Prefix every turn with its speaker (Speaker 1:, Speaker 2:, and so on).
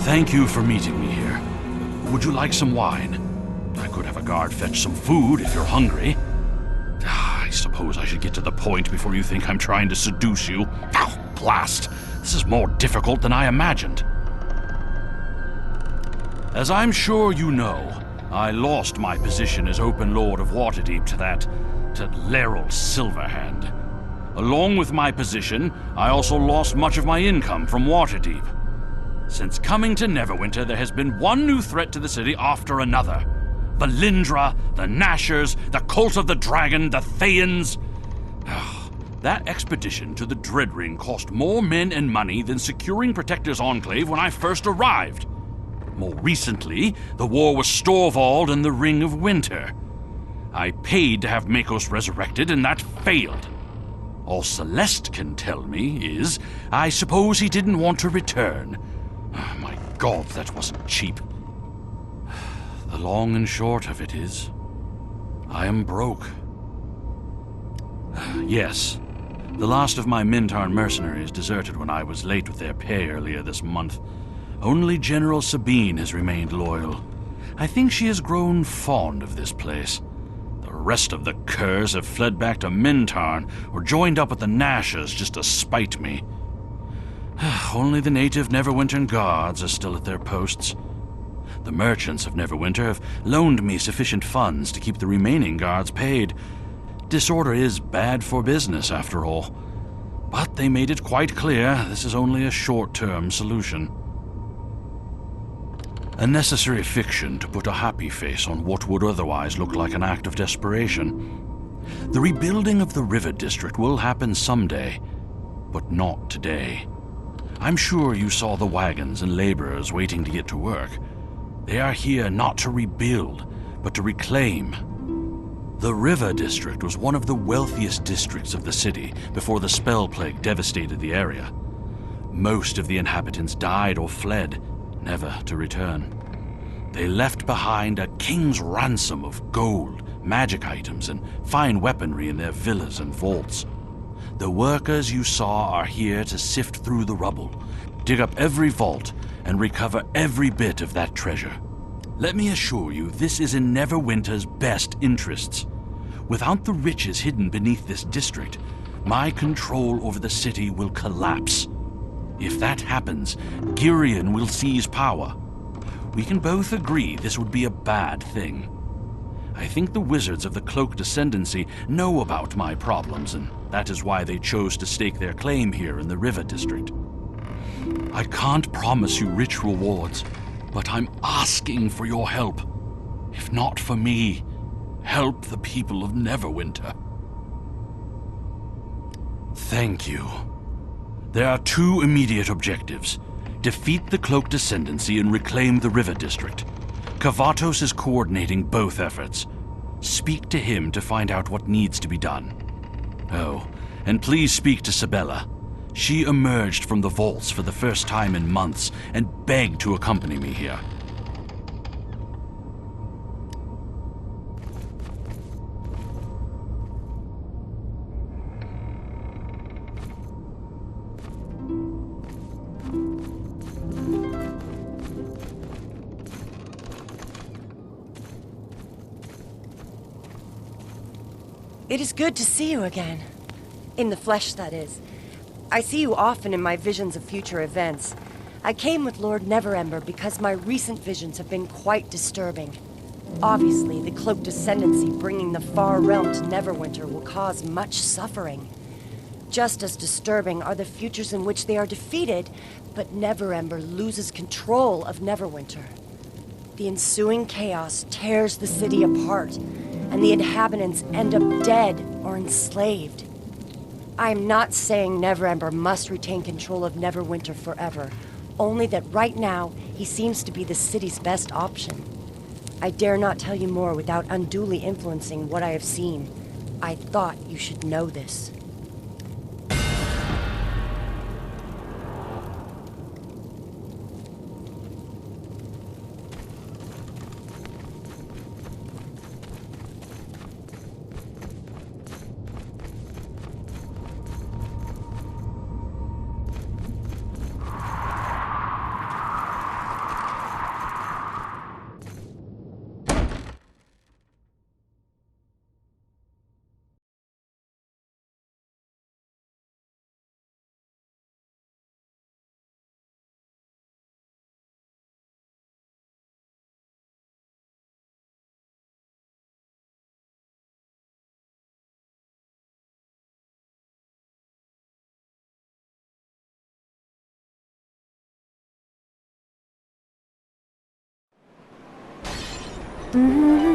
Speaker 1: Thank you for meeting me here. Would you like some wine? I could have a guard fetch some food if you're hungry. I suppose I should get to the point before you think I'm trying to seduce you. Oh, blast! This is more difficult than I imagined. As I'm sure you know, I lost my position as Open Lord of Waterdeep to Laeral Silverhand. Along with my position, I also lost much of my income from Waterdeep. Since coming to Neverwinter, there has been one new threat to the city after another. The Lindra, the Nashers, the Cult of the Dragon, the Thayans. That expedition to the Dreadring cost more men and money than securing Protector's Enclave when I first arrived. More recently, the war was Storvald and the Ring of Winter. I paid to have Makos resurrected, and that failed. All Celeste can tell me is, I suppose he didn't want to return. My God, that wasn't cheap. The long and short of it is, I am broke. Yes, the last of my Mintarn mercenaries deserted when I was late with their pay earlier this month. Only General Sabine has remained loyal. I think she has grown fond of this place. The rest of the curs have fled back to Mintarn or joined up with the Nashers just to spite me. Only the native Neverwinter guards are still at their posts. The merchants of Neverwinter have loaned me sufficient funds to keep the remaining guards paid. Disorder is bad for business, after all. But they made it quite clear this is only a short-term solution. A necessary fiction to put a happy face on what would otherwise look like an act of desperation. The rebuilding of the River District will happen someday, but not today. I'm sure you saw the wagons and laborers waiting to get to work. They are here not to rebuild, but to reclaim. The River District was one of the wealthiest districts of the city before the Spell Plague devastated the area. Most of the inhabitants died or fled, never to return. They left behind a king's ransom of gold, magic items, and fine weaponry in their villas and vaults. The workers you saw are here to sift through the rubble, dig up every vault, and recover every bit of that treasure. Let me assure you, this is in Neverwinter's best interests. Without the riches hidden beneath this district, my control over the city will collapse. If that happens, Girion will seize power. We can both agree this would be a bad thing. I think the wizards of the Cloak Descendancy know about my problems, and that is why they chose to stake their claim here in the River District. I can't promise you rich rewards, but I'm asking for your help. If not for me, help the people of Neverwinter. Thank you. There are two immediate objectives. Defeat the Cloak Descendancy and reclaim the River District. Kavatos is coordinating both efforts. Speak to him to find out what needs to be done. Oh, and please speak to Sabella. She emerged from the vaults for the first time in months and begged to accompany me here.
Speaker 2: It is good to see you again. In the flesh, that is. I see you often in my visions of future events. I came with Lord Neverember because my recent visions have been quite disturbing. Obviously, the Cloak Descendancy bringing the far realm to Neverwinter will cause much suffering. Just as disturbing are the futures in which they are defeated, but Neverember loses control of Neverwinter. The ensuing chaos tears the city apart, and the inhabitants end up dead or enslaved. I am not saying Neverember must retain control of Neverwinter forever, only that right now he seems to be the city's best option. I dare not tell you more without unduly influencing what I have seen. I thought you should know this. Mm-hmm.